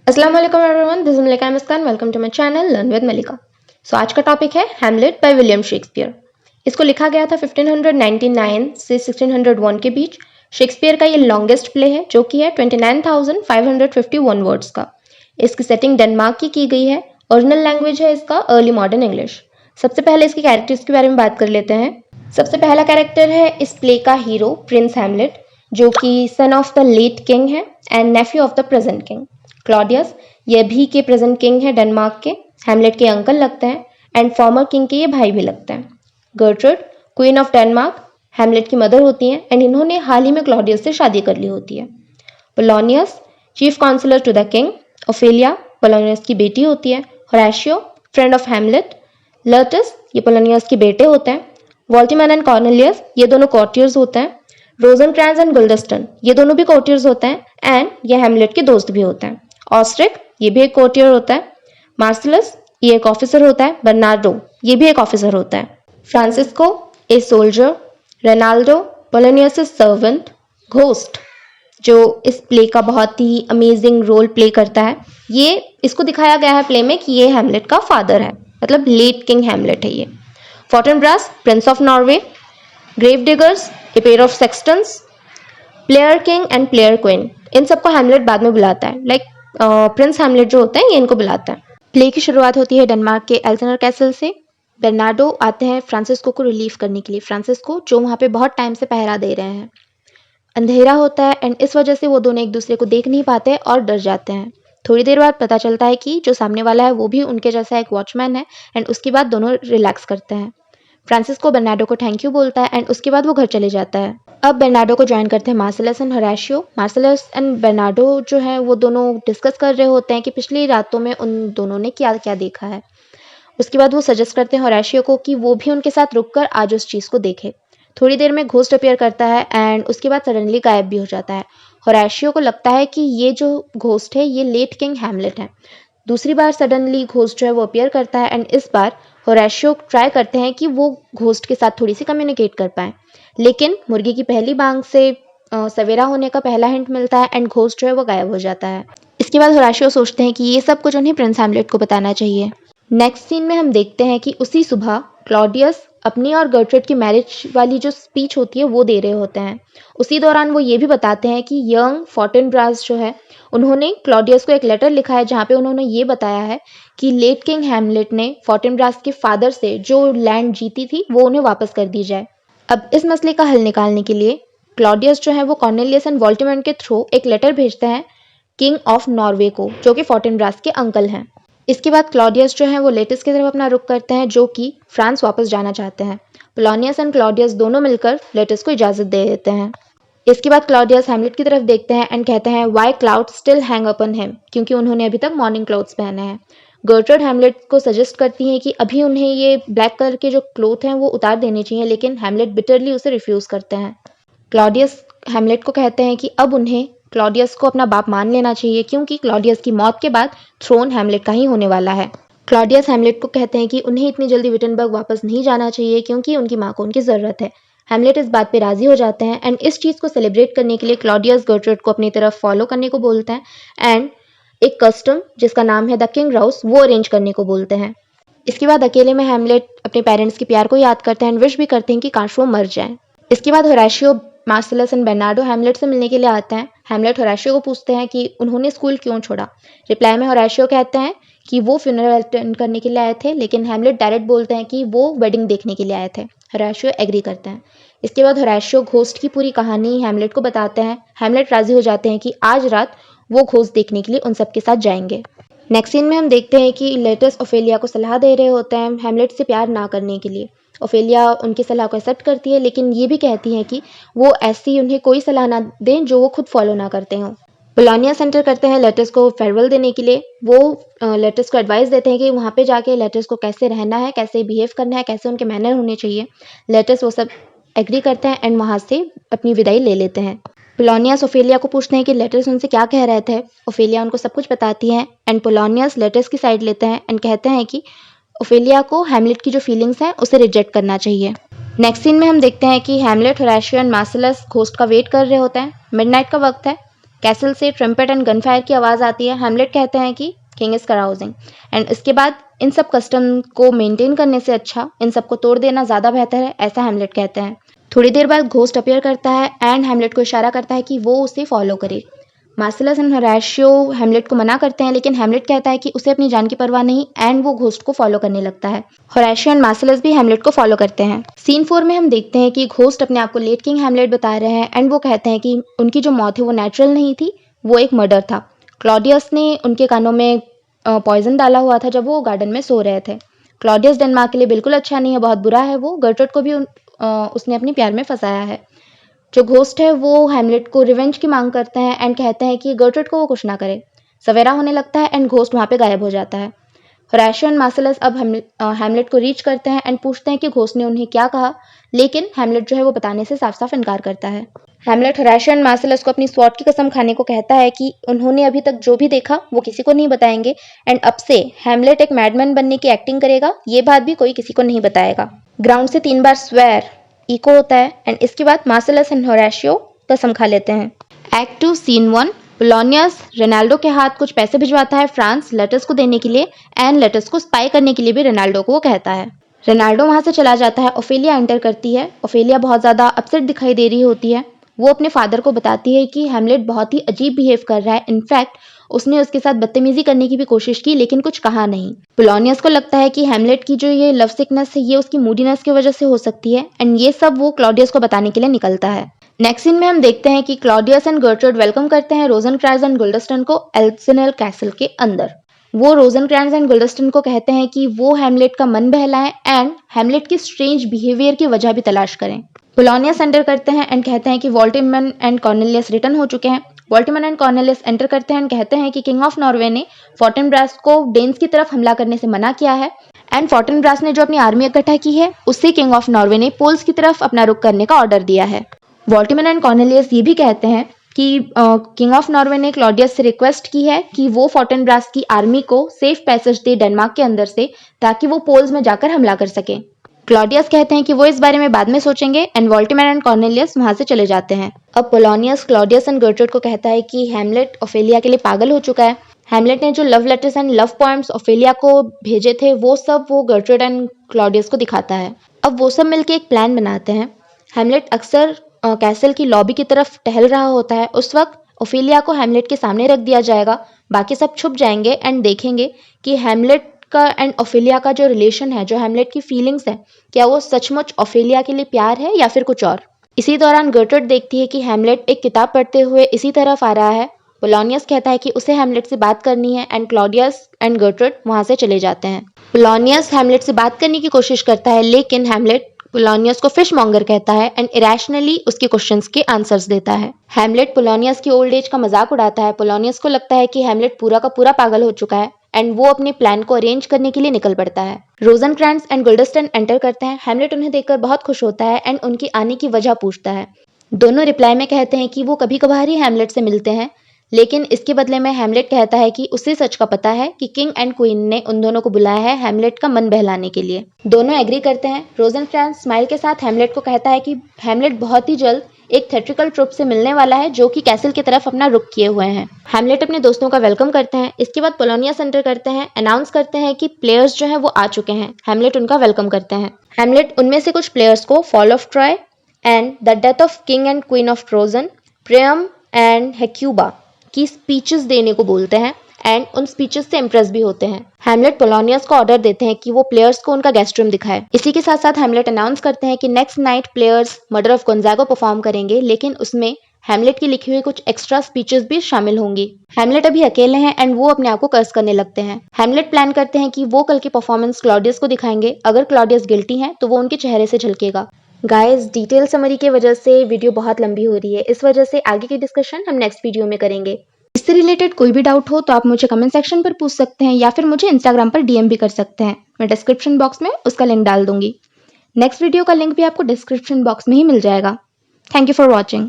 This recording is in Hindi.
अस्सलाम वालेकुम everyone, this is Malika Muskan. Welcome to my channel learn with Malika. So आज का टॉपिक है हैमलेट बाय विलियम शेक्सपियर। इसको लिखा गया था 1599 से 1601 के बीच। शेक्सपियर का ये लॉन्गेस्ट प्ले है जो कि है 29,551 वर्ड्स का। इसकी सेटिंग डेनमार्क की गई है। ओरिजिनल लैंग्वेज है इसका अर्ली मॉडर्न इंग्लिश। सबसे पहले इसके कैरेक्टर्स के बारे में बात कर लेते हैं। सबसे पहला कैरेक्टर है इस प्ले का हीरो प्रिंस हैमलेट, जो कि son of the late king है and nephew of the present king. Claudius ये भी के प्रेजेंट किंग है डेनमार्क के, हैमलेट के अंकल लगते हैं एंड फॉर्मर किंग के ये भाई भी लगते हैं। Gertrude queen of Denmark Hamlet की मदर होती हैं एंड इन्होंने हाल ही में क्लॉडियस से शादी कर ली होती है। Polonius chief counsellor to the king. Ophelia Polonius की बेटी होती है। Horatio friend of Hamlet. Laertes ये पोलोनियस के बेटे होते हैं। वॉल्टीमैन एंड कॉर्नेलियस ये दोनों कॉर्टियर्स होते हैं। रोजनक्रैंस एंड गुल्डस्टन ये दोनों भी कॉर्टियर्स होते हैं एंड ये हैमलेट के दोस्त भी होते हैं। ऑस्ट्रिक ये भी एक कोर्टियर होता है। मार्सिलस ये एक ऑफिसर होता है। बर्नार्डो ये भी एक ऑफिसर होता है। Francisco a soldier. Ronaldo Polonius servant. Ghost जो इस प्ले का बहुत ही अमेजिंग रोल प्ले करता है, ये इसको दिखाया गया है प्ले में कि ये हैमलेट का फादर है, मतलब लेट किंग हैमलेट है ये। Fortinbras prince of Norway. Grave diggers a pair of sextons. Player king and player queen इन सबको हैमलेट बाद में बुलाता है, लाइक प्रिंस हैमलेट जो होते हैं ये इनको बुलाता है। प्ले की शुरुआत होती है डेनमार्क के एल्सेनर कैसल से। बेर्नार्डो आते हैं फ्रांसिस्को को रिलीव करने के लिए, फ्रांसिस्को जो वहाँ पे बहुत टाइम से पहरा दे रहे हैं। अंधेरा होता है एंड इस वजह से वो दोनों एक दूसरे को देख नहीं पाते और डर जाते हैं। थोड़ी देर बाद पता चलता है कि जो सामने वाला है वो भी उनके जैसा एक वॉचमैन है एंड उसके बाद दोनों रिलैक्स करते हैं। फ्रांसिस्को बेर्नार्डो को थैंक यू बोलता है एंड उसके बाद वो घर चले जाता है। अब बेर्नार्डो को ज्वाइन करते हैं मार्सिलस एंड होरेशियो। मार्सिलस एंड बेर्नार्डो जो है वो दोनों डिस्कस कर रहे होते हैं कि पिछली रातों में उन दोनों ने क्या क्या देखा है। उसके बाद वो सजेस्ट करते हैं होरेशियो को कि वो भी उनके साथ रुककर आज उस चीज़ को देखे। थोड़ी देर में घोस्ट अपीयर करता है एंड उसके बाद सडनली गायब भी हो जाता है। होरेशियो को लगता है कि ये जो घोस्ट है ये लेट किंग हैमलेट है। दूसरी बार सडनली घोस्ट जो है वो अपीयर करता है एंड इस बार होरेशियो ट्राई करते हैं कि वो घोस्ट के साथ थोड़ी सी कम्युनिकेट कर पाए, लेकिन मुर्गी की पहली बांग से सवेरा होने का पहला हिंट मिलता है एंड घोस्ट जो है वो गायब हो जाता है। इसके बाद होरेशियो सोचते हैं कि ये सब कुछ उन्हें प्रिंस हैमलेट को बताना चाहिए। नेक्स्ट सीन में हम देखते हैं कि उसी सुबह क्लॉडियस अपनी और गर्ट्रूड की मैरिज वाली जो स्पीच होती है वो दे रहे होते हैं। उसी दौरान वो ये भी बताते हैं कि यंग फॉर्टिनब्रास जो है उन्होंने क्लॉडियस को एक लेटर लिखा है जहाँ पे उन्होंने ये बताया है कि लेट किंग हैमलेट ने फॉर्टिनब्रास के फादर से जो लैंड जीती थी वो उन्हें वापस कर दी जाए। अब इस मसले का हल निकालने के लिए क्लॉडियस जो है वो कॉर्नेलियस एंड वॉल्टीमैन के थ्रू एक लेटर भेजते हैं किंग ऑफ नॉर्वे को, जो कि फॉर्टिनब्रास के अंकल हैं। इसके बाद क्लॉडियस जो है वो लेटिस की तरफ अपना रुख करते हैं, जो कि फ्रांस वापस जाना चाहते हैं। पोलोनियस एंड क्लॉडियस दोनों मिलकर लेटिस को इजाज़त दे देते हैं। इसके बाद क्लॉडियस हैमलेट की तरफ देखते हैं एंड कहते हैं वाई क्लाउड स्टिल हैंग अपन हिम, क्योंकि उन्होंने अभी तक मॉर्निंग क्लोथ्स पहने हैं। गर्ट्रूड हैमलेट को सजेस्ट करती हैं कि अभी उन्हें ये ब्लैक कलर के जो क्लोथ हैं वो उतार देने चाहिए, लेकिन हैमलेट बिटरली उसे रिफ्यूज़ करते हैं। क्लॉडियस हैमलेट को कहते हैं कि अब उन्हें क्लॉडियस को अपना बाप मान लेना चाहिए, क्योंकि क्लॉडियस की मौत के बाद थ्रोन हैमलेट का ही होने वाला है। क्लॉडियस हैमलेट को कहते हैं कि उन्हें इतनी जल्दी विटनबर्ग वापस नहीं जाना चाहिए, क्योंकि उनकी माँ को उनकी ज़रूरत है। हैमलेट इस बात पे राज़ी हो जाते हैं एंड इस चीज़ को सेलिब्रेट करने के लिए क्लॉडियस गर्ट्रूड को अपनी तरफ फॉलो करने को बोलते हैं एंड एक कस्टम जिसका नाम है द किंग राउस वो अरेंज करने को बोलते हैं। इसके बाद अकेले में हैमलेट अपने पेरेंट्स के प्यार को याद करते हैं एंड विश भी करते हैं कि काश वो मर जाए। इसके बाद होरेशियो मार्सिलस एंड बेर्नार्डो हैमलेट से मिलने के लिए आते हैं। हैमलेट होरेशियो को पूछते हैं कि उन्होंने स्कूल क्यों छोड़ा। रिप्लाई में होरेशियो कहते हैं कि वो फ्यूनरल अटेंड करने के लिए आए थे, लेकिन हैमलेट डायरेक्ट बोलते हैं कि वो वेडिंग देखने के लिए आए थे। होरेशियो एग्री करते हैं। इसके बाद होरेशियो घोस्ट की पूरी कहानी हैमलेट को बताते हैं। हैमलेट राजी हो जाते हैं कि आज रात वो घोस्ट देखने के लिए उन सबके साथ जाएंगे। नेक्स्ट सीन में हम देखते हैं कि लेटस ओफेलिया को सलाह दे रहे होते हैं हैमलेट से प्यार ना करने के लिए। ओफेलिया उनकी सलाह को एक्सेप्ट करती है, लेकिन ये भी कहती है कि वो ऐसी उन्हें कोई सलाह ना दें जो वो खुद फॉलो ना करते हों। पोलोनियस एंटर करते हैं लेटस को फेयरवेल देने के लिए। वो लेटस को एडवाइस देते हैं कि वहाँ पे जाके लेटस को कैसे रहना है, कैसे बिहेव करना है, कैसे उनके मैनर होने चाहिए। लेटस वो सब एग्री करते हैं एंड वहाँ से अपनी विदाई ले लेते हैं। पोलोनियस ओफेलिया को पूछते हैं कि लेटस उनसे क्या कह रहे थे। ओफेलिया उनको सब कुछ बताती है एंड पोलोनियस लेटस की साइड लेते हैं एंड कहते हैं कि ओफेलिया को हैमलेट की जो फीलिंग्स हैं उसे रिजेक्ट करना चाहिए। नेक्स्ट सीन में हम देखते हैं कि हैमलेट होरेशियो एंड मार्सिलस घोस्ट का वेट कर रहे होते हैं। मिडनाइट का वक्त है। कैसल से ट्रम्पेट एंड गनफायर की आवाज़ आती है। हैमलेट कहते हैं कि किंग इज कराउजिंग। एंड इसके बाद इन सब कस्टम को मेंटेन करने से अच्छा इन सबको तोड़ देना ज़्यादा बेहतर है, ऐसा हैमलेट कहते हैं। थोड़ी देर बाद घोस्ट अपीयर करता है एंड हैमलेट को इशारा करता है कि वो उसे फॉलो करे। मार्सिलस एंड होरेशियो हैमलेट को मना करते हैं, लेकिन हैमलेट कहता है कि उसे अपनी जान की परवाह नहीं एंड वो घोस्ट को फॉलो करने लगता है। होरेशियो एंड मार्सिलस भी हैमलेट को फॉलो करते हैं। सीन 4 में हम देखते हैं कि घोस्ट अपने आप को लेट किंग हैमलेट बता रहे हैं एंड वो कहते हैं कि उनकी जो मौत है वो नेचुरल नहीं थी, वो एक मर्डर था। क्लॉडियस ने उनके कानों में पॉइजन डाला हुआ था जब वो गार्डन में सो रहे थे। क्लॉडियस डेनमार्क के लिए बिल्कुल अच्छा नहीं है, बहुत बुरा है वो। गर्ट्रूड को भी उसने अपने प्यार में फंसाया है। जो घोस्ट है वो हैमलेट को रिवेंज की मांग करते हैं एंड कहते हैं कि गर्ट्रूड को वो कुछ ना करे। सवेरा होने लगता है एंड घोस्ट वहाँ पे गायब हो जाता है। होरेशियो एंड मार्सिलस अब हैमलेट को रीच करते हैं एंड पूछते हैं कि घोस्ट ने उन्हें क्या कहा, लेकिन हैमलेट जो है वो बताने से साफ साफ इनकार करता है। हैमलेट होरेशियो एंड मार्सिलस को अपनी स्वॉर्ड की कसम खाने को कहता है कि उन्होंने अभी तक जो भी देखा वो किसी को नहीं बताएंगे एंड अब से हैमलेट एक मैडमैन बनने की एक्टिंग करेगा, ये बात भी कोई किसी को नहीं बताएगा। ग्राउंड से 3 बार स्वेयर इको होता है एंड इसके बाद मार्सिलस एंड होरेशियो कसम खा लेते हैं। एक्ट 2 सीन 1 पोलोनियस रोनाल्डो के हाथ कुछ पैसे भिजवाता है फ्रांस लेटर्स को देने के लिए एंड लेटर्स को स्पाई करने के लिए भी रोनाल्डो को वो कहता है। रोनाल्डो वहां से चला जाता है। ओफेलिया एंटर करती है। ओफेलिया बहुत ज़्यादा अपसेट दिखाई दे रही होती है। वो अपने फादर को बताती है कि हैमलेट बहुत ही अजीब बिहेव कर रहा है, इनफैक्ट उसने उसके साथ बदतमीजी करने की भी कोशिश की लेकिन कुछ कहा नहीं। पोलोनियस को लगता है कि हैमलेट की जो ये लव सिकनेस है ये उसकी मूडीनेस की वजह से हो सकती है एंड ये सब वो क्लॉडियस को बताने के लिए निकलता है। नेक्स्ट सीन में हम देखते हैं कि क्लॉडियस एंड गर्ट्रूड वेलकम करते हैं रोजनक्रांट्ज एंड गुल्डस्टन को एल्सेनल कैसल के अंदर। वो रोजनक्रांट्ज एंड गुल्डस्टन को कहते हैं कि वो हैमलेट का मन बहलाएं एंड हैमलेट की स्ट्रेंज बिहेवियर की वजह भी तलाश करें। पोलोनियस एंटर करते हैं एंड कहते हैं कि वॉल्टिमन एंड कॉर्नेलियस रिटर्न हो चुके हैं। वॉल्टिमन एंड कॉर्नेलियस एंटर करते हैं एंड कहते हैं कि किंग ऑफ नॉर्वे ने फोर्टिनब्रास को डेन्स की तरफ हमला करने से मना किया है एंड फोर्टिनब्रास ने जो अपनी आर्मी इकट्ठा की है उससे किंग ऑफ नॉर्वे ने पोल्स की तरफ अपना रुख करने का ऑर्डर दिया है। वॉल्टिमन एंड कॉर्नेलियस ये भी कहते हैं कि किंग ऑफ नॉर्वे ने क्लॉडियस से रिक्वेस्ट की है कि वो फोर्टिनब्रास की आर्मी को सेफ पैसेज दे डेनमार्क के अंदर से ताकि वो पोल्स में जाकर हमला कर सके। क्लॉडियस कहते हैं कि वो इस बारे में बाद में सोचेंगे एंड वॉल्टिमन एंड कॉर्नेलियस वहां से चले जाते हैं। अब पोलोनियस क्लॉडियस एंड गर्ट्रूड को कहता है कि हैमलेट ओफेलिया के लिए पागल हो चुका है। हैमलेट ने जो love letters and love poems Ophelia को भेजे थे वो सब वो गर्ट्रूड एंड क्लॉडियस को दिखाता है। अब वो सब मिलकर एक प्लान बनाते हैं। हैमलेट अक्सर कैसल की लॉबी की तरफ टहल रहा होता है। उस वक्त ओफेलिया को हैमलेट के सामने रख दिया जाएगा, बाकी सब छुप जाएंगे एंड देखेंगे कि हैमलेट का एंड ओफेलिया का जो रिलेशन है, जो हैमलेट की फीलिंग्स है, क्या वो सचमुच ओफेलिया के लिए प्यार है या फिर कुछ और। इसी दौरान गर्ट्रूड देखती है कि हैमलेट एक किताब पढ़ते हुए इसी तरफ आ रहा है। पोलोनियस कहता है कि उसे हैमलेट से बात करनी है एंड क्लॉडियस एंड गर्ट्रूड वहां से चले जाते हैं। पोलोनियस हैमलेट से बात करने की कोशिश करता है लेकिन हैमलेट पोलोनियस को फिश मॉन्गर कहता है एंड इरेशनली उसके क्वेश्चंस के आंसर्स देता है। हैमलेट पोलोनियस की ओल्ड एज का मजाक उड़ाता है। पोलोनियस को लगता है कि हैमलेट पूरा का पूरा पागल हो चुका है एंड वो अपने प्लान को अरेंज करने के लिए निकल पड़ता है। रोजनक्रांट्ज एंड गुल्डस्टन एंटर करते हैं। हैमलेट उन्हें देखकर बहुत खुश होता है एंड उनकी आने की वजह पूछता है। दोनों रिप्लाई में कहते हैं कि वो कभी कभार ही हैमलेट से मिलते हैं, लेकिन इसके बदले में हैमलेट कहता है कि उसे सच का पता है कि किंग एंड क्वीन ने उन दोनों को बुलाया है हैमलेट का मन बहलाने के लिए। दोनों एग्री करते हैं। रोजनक्रांट्ज स्माइल के साथ हैमलेट को कहता है कि हैमलेट बहुत ही जल्द एक थेट्रिकल ट्रुप से मिलने वाला है जो कि कैसल की तरफ अपना रुख किए हुए हैं। हैमलेट अपने दोस्तों का वेलकम करते हैं। इसके बाद पोलोनियस एंटर करते हैं, अनाउंस करते हैं कि प्लेयर्स जो हैं वो आ चुके हैं। हैमलेट उनका वेलकम करते हैं। हैमलेट उनमें से कुछ प्लेयर्स को fall of Troy and the death of king and queen of Trojan, Priam and Hecuba की स्पीचेस देने को बोलते हैं एंड उन स्पीचेस से इम्प्रेस भी होते हैं। हैमलेट पोलोनियस को ऑर्डर देते हैं कि वो प्लेयर्स को उनका गेस्ट रूम दिखाए। इसी के साथ साथ हैमलेट अनाउंस करते हैं कि next night players murder of गोंजागो perform करेंगे, लेकिन उसमें हैमलेट की लिखी हुई कुछ एक्स्ट्रा स्पीचेस भी शामिल होंगी। हैमलेट अभी अकेले हैं एंड वो अपने आप को कर्स करने लगते हैं। हैमलेट प्लान करते हैं कि वो कल की परफॉर्मेंस क्लॉडियस को दिखाएंगे। अगर क्लॉडियस गिल्टी है तो वो उनके चेहरे से झलकेगा। गाइस, डिटेल समरी की वजह से वीडियो बहुत लंबी हो रही है, इस वजह से आगे की डिस्कशन हम नेक्स्ट वीडियो में करेंगे। इससे रिलेटेड कोई भी डाउट हो तो आप मुझे कमेंट सेक्शन पर पूछ सकते हैं या फिर मुझे इंस्टाग्राम पर डीएम भी कर सकते हैं। मैं डिस्क्रिप्शन बॉक्स में उसका लिंक डाल दूंगी। नेक्स्ट वीडियो का लिंक भी आपको डिस्क्रिप्शन बॉक्स में ही मिल जाएगा। Thank you for watching.